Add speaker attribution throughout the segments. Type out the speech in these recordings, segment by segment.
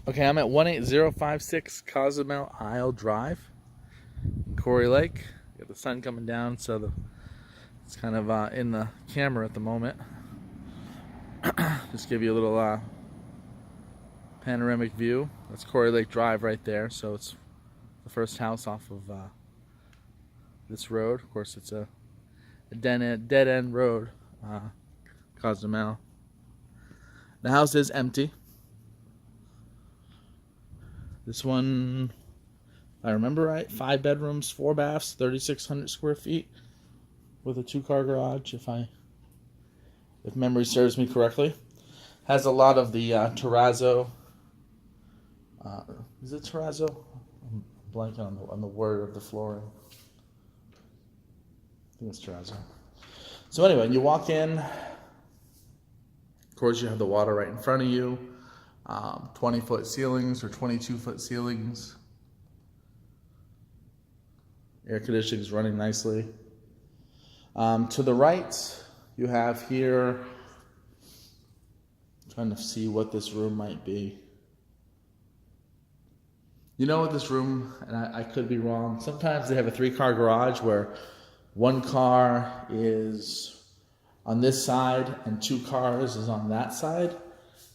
Speaker 1: Okay, I'm at 18056 Cozumel Isle Drive in Quarry Lake. Got the sun coming down, so it's kind of in the camera at the moment. Just give you a little panoramic view. That's Quarry Lake Drive right there, so it's the first house off of this road. Of course, it's a dead end road, Cozumel. The house is empty. This one, if I remember right, 5 bedrooms, 4 baths, 3,600 square feet, with a 2-car garage. If memory serves me correctly, has a lot of the terrazzo. Is it terrazzo? I'm blanking on the word of the flooring. I think it's terrazzo. So anyway, you walk in. Of course, you have the water right in front of you. 20-foot ceilings or 22-foot ceilings. Air conditioning is running nicely. To the right, you have here, I'm trying to see what this room might be. You know what this room, and I could be wrong, sometimes they have a 3-car garage where 1 car is on this side and 2 cars is on that side.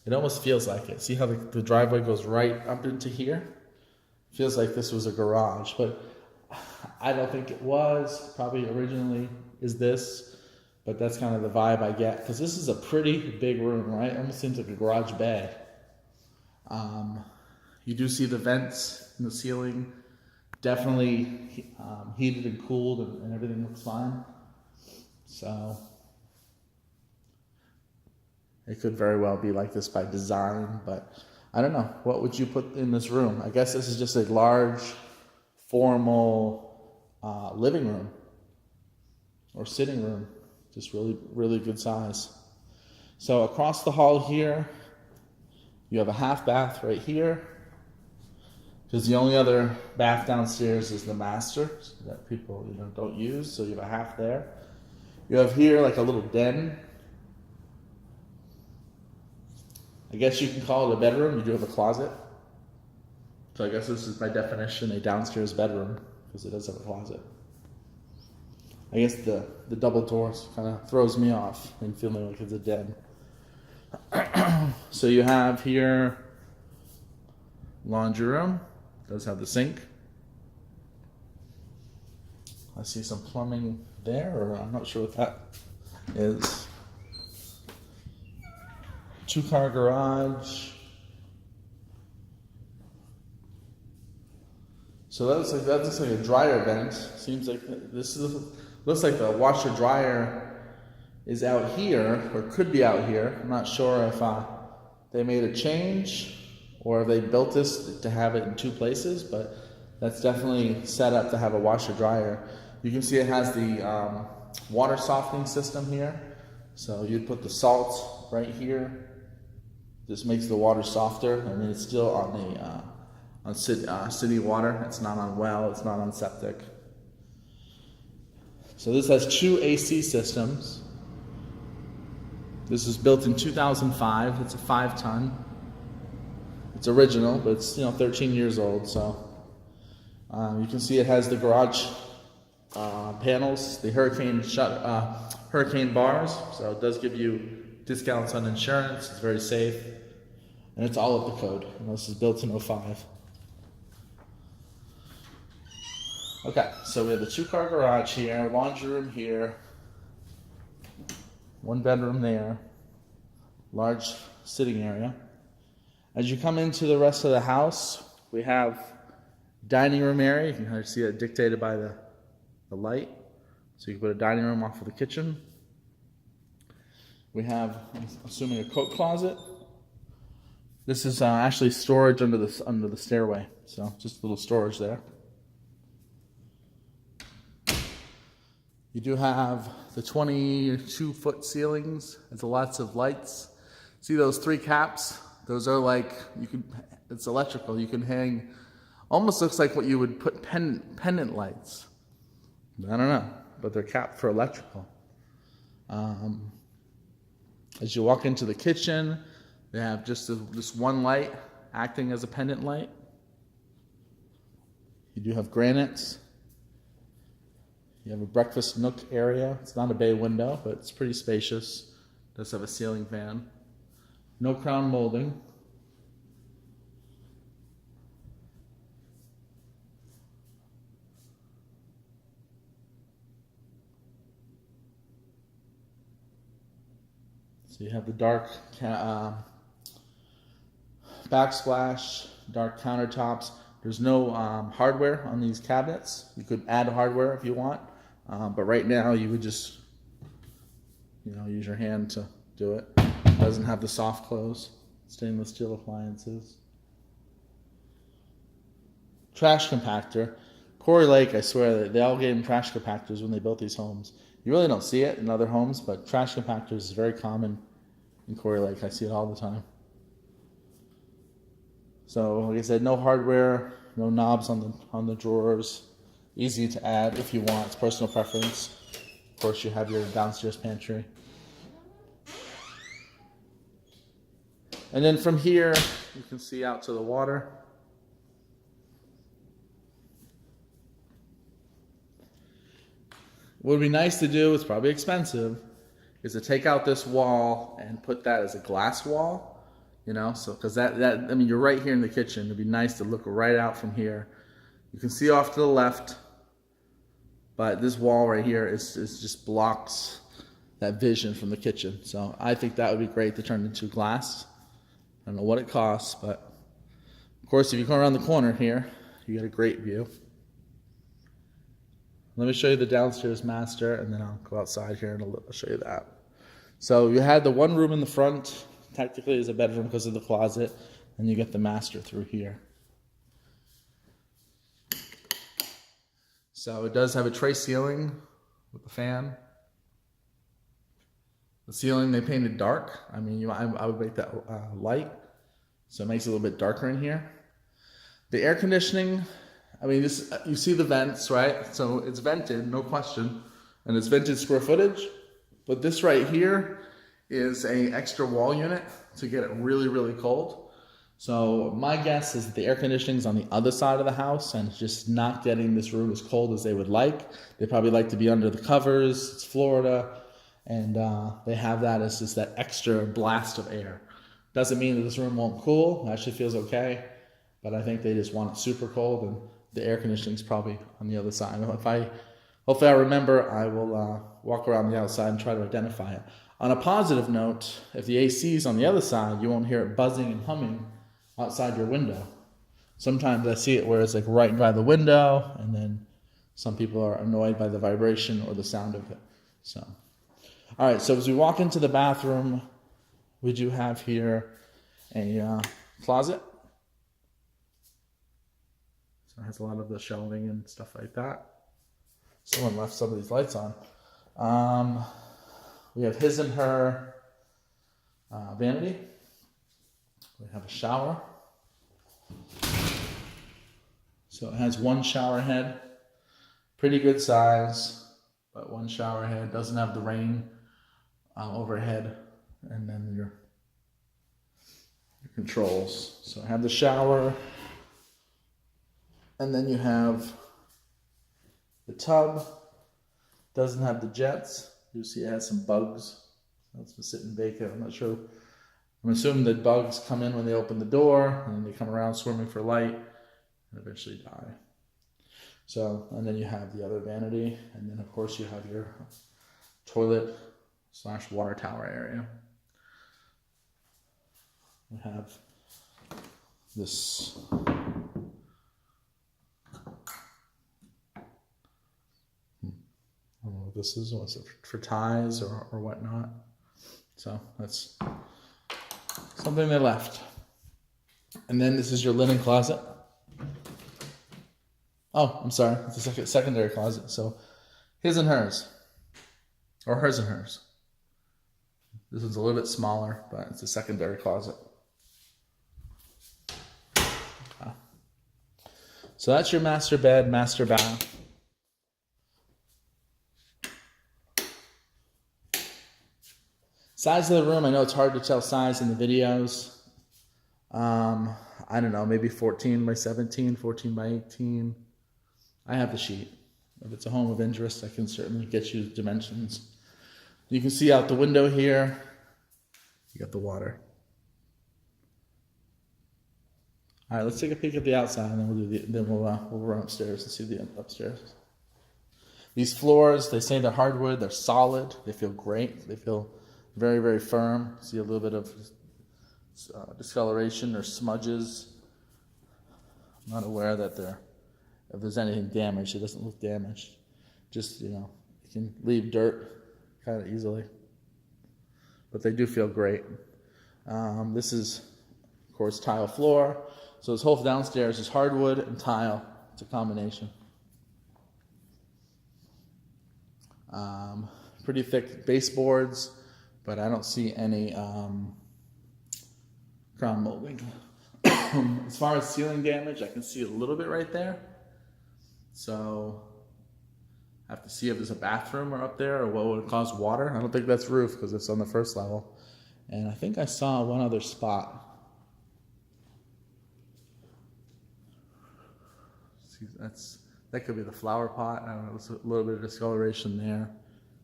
Speaker 1: It almost feels like it. See how the driveway goes right up into here? Feels like this was a garage, but I don't think it was. Probably originally is this, but that's kind of the vibe I get, because this is a pretty big room, right? It almost seems like a garage bay. You do see the vents in the ceiling. Definitely heated and cooled, and everything looks fine. So it could very well be like this by design, but I don't know. What would you put in this room? I guess this is just a large, formal living room or sitting room. Just really, really good size. So across the hall here, you have a half bath right here, because the only other bath downstairs is the master that people don't use. So you have a half there. You have here like a little den. I guess you can call it a bedroom. You do have a closet. So I guess this is by definition a downstairs bedroom, because it does have a closet. I guess the double doors kind of throws me off and feeling like it's a den. So you have here laundry room. Does have the sink. I see some plumbing there, or I'm not sure what that is. 2-car garage. So that looks like a dryer vent. Seems like looks like the washer dryer is out here, or could be out here. I'm not sure if they made a change or if they built this to have it in 2 places, but that's definitely set up to have a washer dryer. You can see it has the water softening system here. So you'd put the salt right here. This makes the water softer, and it's still on city water. It's not on well. It's not on septic. So this has 2 AC systems. This is built in 2005. It's a 5-ton. It's original, but it's 13 years old. So you can see it has the garage panels, the hurricane bars. So it does give you discounts on insurance. It's very safe. And it's all up to code. And this is built in 05. Okay, so we have the 2-car garage here, laundry room here, 1 bedroom there, large sitting area. As you come into the rest of the house, we have dining room area. You can kind of see it dictated by the light. So you can put a dining room off of the kitchen. We have, I'm assuming, a coat closet. This is actually storage under the stairway, so just a little storage there. You do have the 22-foot ceilings. There's lots of lights. See those 3 caps? Those are like, it's electrical. You can hang, almost looks like what you would put pendant lights. I don't know, but they're capped for electrical. As you walk into the kitchen, they have just this 1 light acting as a pendant light. You do have granites. You have a breakfast nook area. It's not a bay window, but it's pretty spacious. It does have a ceiling fan. No crown molding. So you have the dark backsplash, dark countertops. There's no hardware on these cabinets. You could add hardware if you want, but right now you would just, use your hand to do it. It doesn't have the soft close. Stainless steel appliances. Trash compactor. Quarry Lake, I swear, they all gave them trash compactors when they built these homes. You really don't see it in other homes, but trash compactors is very common in Quarry Lake. I see it all the time. So, like I said, no hardware, no knobs on the drawers. Easy to add if you want. It's personal preference. Of course, you have your downstairs pantry. And then from here, you can see out to the water. What would be nice to do, it's probably expensive, is to take out this wall and put that as a glass wall. So because you're right here in the kitchen. It'd be nice to look right out from here. You can see off to the left, but this wall right here is just blocks that vision from the kitchen. So I think that would be great to turn into glass. I don't know what it costs, but of course, if you come around the corner here, you get a great view. Let me show you the downstairs master, and then I'll go outside here and I'll show you that. So you had the one room in the front. Technically is a bedroom because of the closet, and you get the master through here. So it does have a tray ceiling with a fan. The ceiling they painted dark. I would make that light, so it makes it a little bit darker in here. The air conditioning, this you see the vents, right? So it's vented, no question, and it's vented square footage. But this right here is a extra wall unit to get it really, really cold. So my guess is that the air conditioning is on the other side of the house and it's just not getting this room as cold as they would like. They probably like to be under the covers. It's Florida, and they have that as just that extra blast of air. Doesn't mean that this room won't cool. It actually feels okay, but I think they just want it super cold, and the air conditioning is probably on the other side. Hopefully I remember, I will walk around the outside and try to identify it. On a positive note, if the AC is on the other side, you won't hear it buzzing and humming outside your window. Sometimes I see it where it's like right by the window, and then some people are annoyed by the vibration or the sound of it. So, all right, so as we walk into the bathroom, we do have here a closet. So it has a lot of the shelving and stuff like that. Someone left some of these lights on. We have his and her vanity. We have a shower. So it has one shower head. Pretty good size, but one shower head. Doesn't have the rain overhead. And then your controls. So I have the shower. And then you have the tub. Doesn't have the jets. You see it has some bugs. That's been sitting vacant. I'm not sure. I'm assuming that bugs come in when they open the door, and then they come around swimming for light and eventually die. So, and then you have the other vanity, and then of course you have your toilet/water tower area. We have this I don't know what this is. Was it for ties or whatnot? So that's something they left. And then this is your linen closet. Oh, I'm sorry. It's a secondary closet. So his and hers. Or hers and hers. This one's a little bit smaller, but it's a secondary closet. Okay. So that's your master bed, master bath. Size of the room, I know it's hard to tell size in the videos. I don't know, maybe 14 by 17, 14 by 18. I have the sheet. If it's a home of interest, I can certainly get you dimensions. You can see out the window here, you got the water. All right, let's take a peek at the outside, and then we'll run upstairs and see the upstairs. These floors, they say they're hardwood, they're solid, they feel great, they feel very, very firm. See a little bit of discoloration or smudges. I'm not aware that if there's anything damaged, it doesn't look damaged. Just, it can leave dirt kind of easily. But they do feel great. This is, of course, tile floor. So this whole downstairs is hardwood and tile. It's a combination. Pretty thick baseboards, but I don't see any crown molding. As far as ceiling damage, I can see a little bit right there. So I have to see if there's a bathroom or up there or what would cause water. I don't think that's roof because it's on the first level. And I think I saw one other spot. See, that could be the flower pot. I don't know, there's a little bit of discoloration there.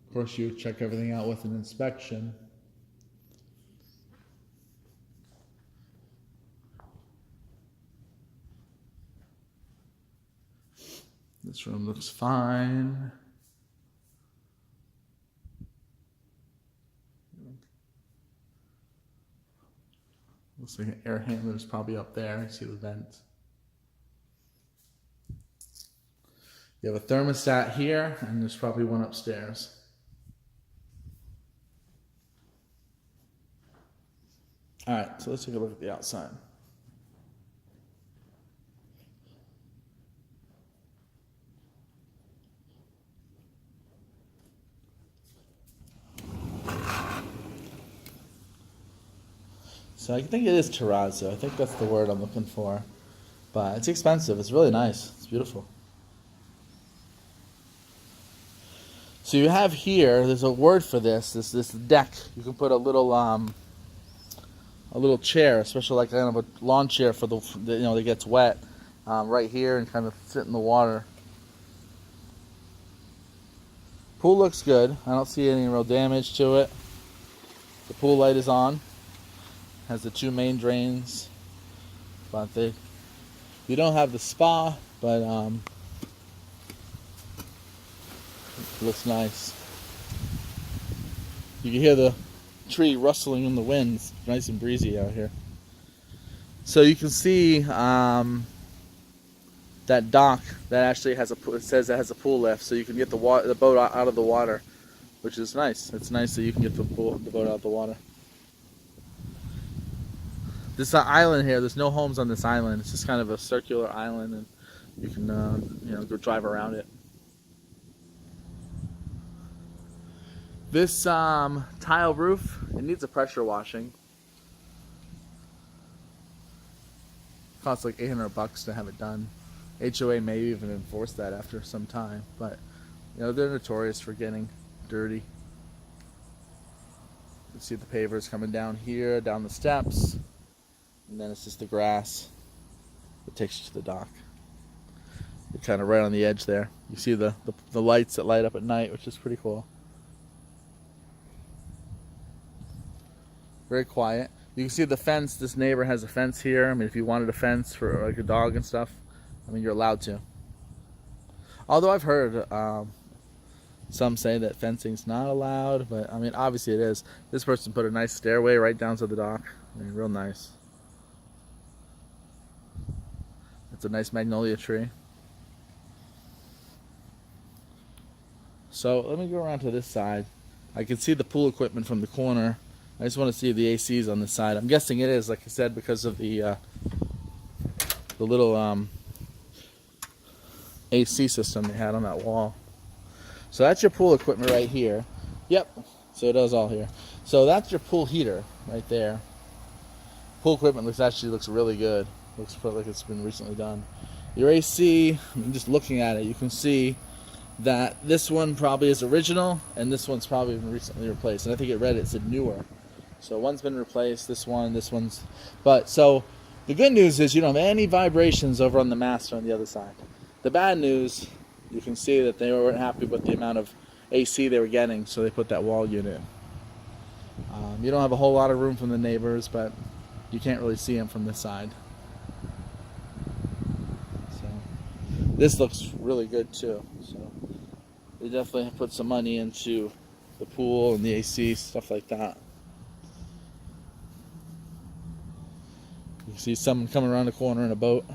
Speaker 1: Of course, you check everything out with an inspection. This room looks fine. Looks like an air handler is probably up there. You see the vent. You have a thermostat here, and there's probably one upstairs. All right, so let's take a look at the outside. So I think it is terrazzo. I think that's the word I'm looking for. But it's expensive. It's really nice. It's beautiful. So you have here, there's a word for this deck. You can put a little chair, especially like kind of a lawn chair for that gets wet, right here and kind of sit in the water. Pool looks good. I don't see any real damage to it. The pool light is on. Has the two main drains, but you don't have the spa, but it looks nice. You can hear the tree rustling in the wind. It's nice and breezy out here. So you can see that dock that actually it says it has a pool lift, so you can get the boat out of the water, which is nice. It's nice that you can get the boat out of the water. This island here, there's no homes on this island. It's just kind of a circular island, and you can go drive around it. This tile roof, it needs a pressure washing. It costs like $800 to have it done. HOA may even enforce that after some time, but they're notorious for getting dirty. You can see the pavers coming down here, down the steps. And then it's just the grass that takes you to the dock. You're kind of right on the edge there. You see the lights that light up at night, which is pretty cool. Very quiet. You can see the fence. This neighbor has a fence here. I mean, if you wanted a fence for like a dog and stuff, I mean, you're allowed to. Although I've heard some say that fencing's not allowed, but I mean, obviously it is. This person put a nice stairway right down to the dock. I mean, real nice. It's a nice magnolia tree. So let me go around to this side. I can see the pool equipment from the corner. I just want to see if the AC is on this side. I'm guessing it is, like I said, because of the little AC system they had on that wall. So that's your pool equipment right here. Yep. So it does all here. So that's your pool heater right there. Pool equipment looks really good. Looks like it's been recently done. Your AC, I'm just looking at it, you can see that this one probably is original and this one's probably been recently replaced. And I think it said newer. So one's been replaced, this one's, but so The good news is you don't have any vibrations over on the master on the other side. The bad news, you can see that they weren't happy with the amount of AC they were getting, so they put that wall unit. You don't have a whole lot of room from the neighbors, but you can't really see them from this side. So this looks really good too. So they definitely put some money into the pool and the AC, stuff like that. You can see someone coming around the corner in a boat.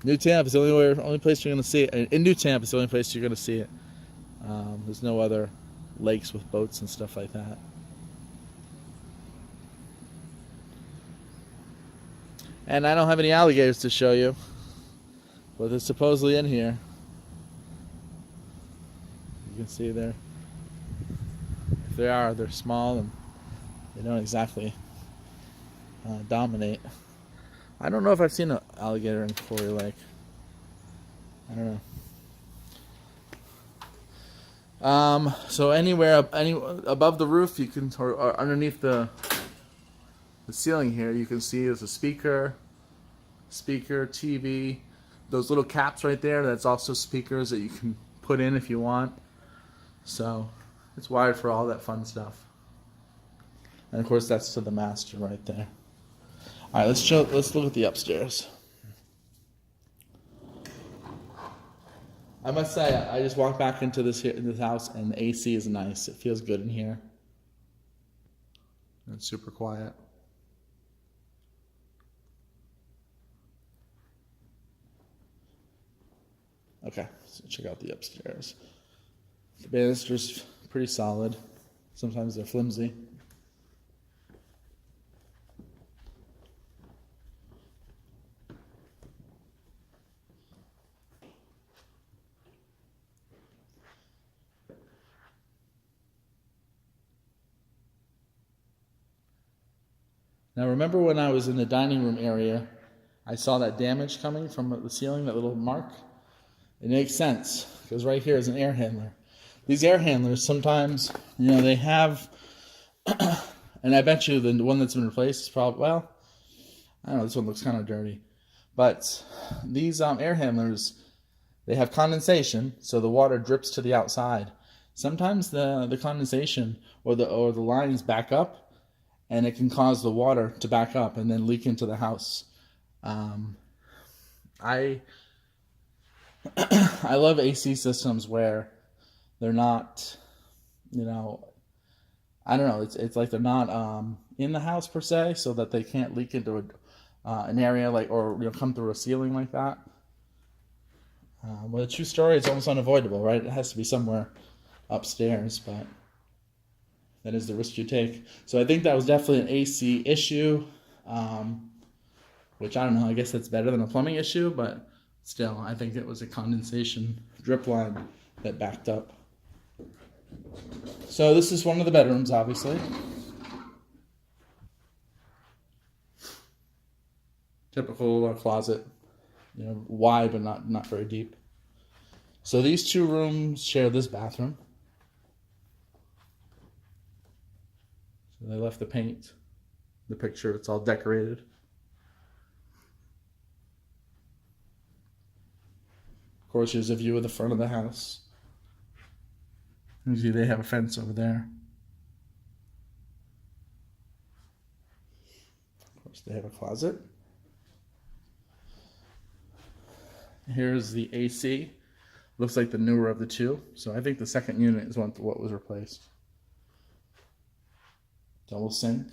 Speaker 1: New Tampa is the only place you're going to see it. In New Tampa is the only place you're going to see it. There's no other lakes with boats and stuff like that. And I don't have any alligators to show you, but they're supposedly in here. You can see there. If they are, they're small and they don't exactly dominate. I don't know if I've seen an alligator in Quarry Lake. I don't know. So anywhere above the roof, you can, or underneath the ceiling here, you can see there's a speaker, TV. Those little caps right there, that's also speakers that you can put in if you want. So it's wired for all that fun stuff. And of course, that's to the master right there. All right, let's look at the upstairs. I must say, I just walked back into this house, and the AC is nice. It feels good in here. It's super quiet. Okay, so check out the upstairs. The banister's pretty solid. Sometimes they're flimsy. Now remember when I was in the dining room area, I saw that damage coming from the ceiling, that little mark? It makes sense, because right here is an air handler. These air handlers sometimes, they have, and I bet you the one that's been replaced is probably, well, I don't know, this one looks kind of dirty. But these air handlers, they have condensation, so the water drips to the outside. Sometimes the condensation or the lines back up, and it can cause the water to back up and then leak into the house. I love AC systems where they're not, I don't know, it's like they're not in the house per se, so that they can't leak into an area like, or come through a ceiling like that. With a 2-story, it's almost unavoidable, right? It has to be somewhere upstairs, but that is the risk you take. So I think that was definitely an AC issue, which I don't know, I guess that's better than a plumbing issue, but still, I think it was a condensation drip line that backed up. So this is one of the bedrooms, obviously. Typical closet, wide but not very deep. So these 2 rooms share this bathroom. So they left the paint, the picture, it's all decorated. Of course, here's a view of the front of the house. You see they have a fence over there. Of course, they have a closet. Here's the AC. Looks like the newer of the 2. So I think the second unit is what was replaced. Double sink.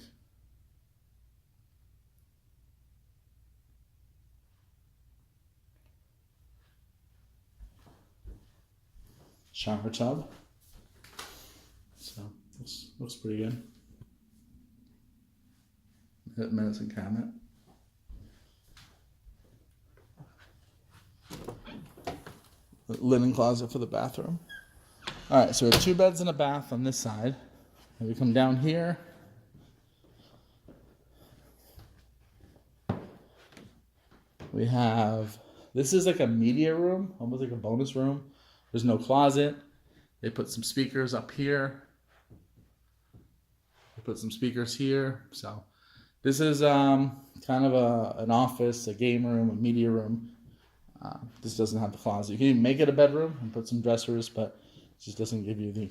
Speaker 1: Shower tub. So looks pretty good. Medicine cabinet. The linen closet for the bathroom. All right, so we have 2 beds and a bath on this side. And we come down here. We have, this is like a media room, almost like a bonus room. There's no closet. They put some speakers up here. They put some speakers here. So this is kind of an office, a game room, a media room. This doesn't have the closet. You can even make it a bedroom and put some dressers, but it just doesn't give you the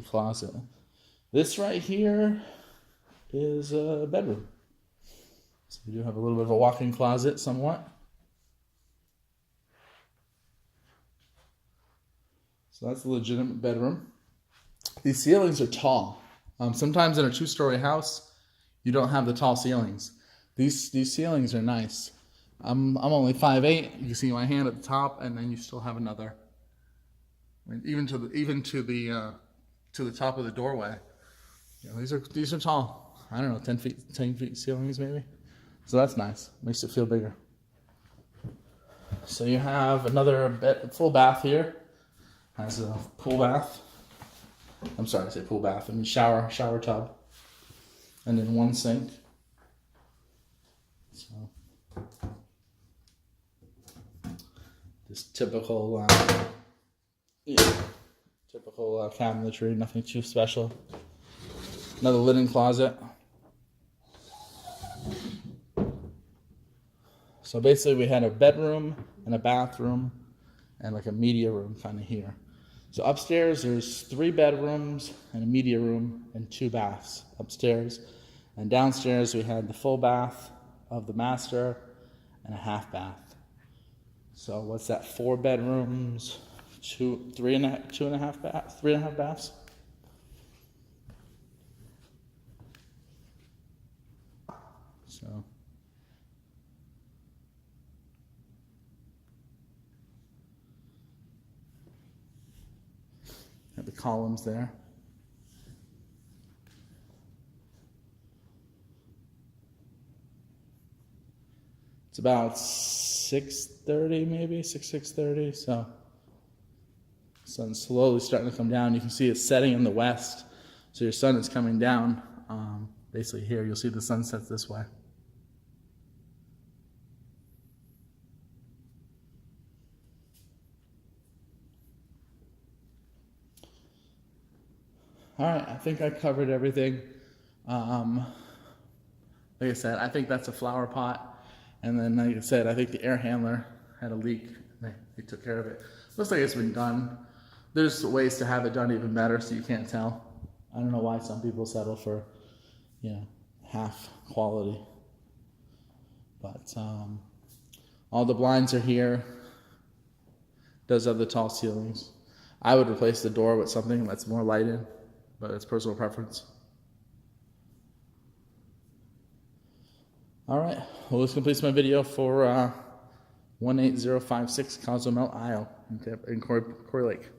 Speaker 1: closet. This right here is a bedroom. So we do have a little bit of a walk-in closet somewhat. So that's a legitimate bedroom. These ceilings are tall. Sometimes in a two-story house, you don't have the tall ceilings. These ceilings are nice. I'm only 5'8". You can see my hand at the top, and then you still have another. I mean, even to the top of the doorway. You know, these are tall. I don't know, 10 feet ceilings maybe. So that's nice. Makes it feel bigger. So you have another full bath here. Has a pool bath. I'm sorry, I say pool bath. I mean shower tub, and then one sink. So this typical cabinetry, nothing too special. Another linen closet. So basically we had a bedroom and a bathroom and like a media room kind of here. So upstairs there's 3 bedrooms and a media room and 2 baths upstairs. And downstairs we had the full bath of the master and a half bath. So what's that, 4 bedrooms, 3.5 baths? So have the columns there. It's about 6:30 maybe, 6:30. So sun's slowly starting to come down. You can see it's setting in the west. So your sun is coming down. Basically here, you'll see the sun sets this way. All right, I think I covered everything. Like I said, I think that's a flower pot. And then, like I said, I think the air handler had a leak. They took care of it. Looks like it's been done. There's ways to have it done even better so you can't tell. I don't know why some people settle for, half quality. But all the blinds are here. Does have the tall ceilings. I would replace the door with something that's more lighted, but it's personal preference. All right, well, this completes my video for 18056 Cozumel Isle in Cory Lake.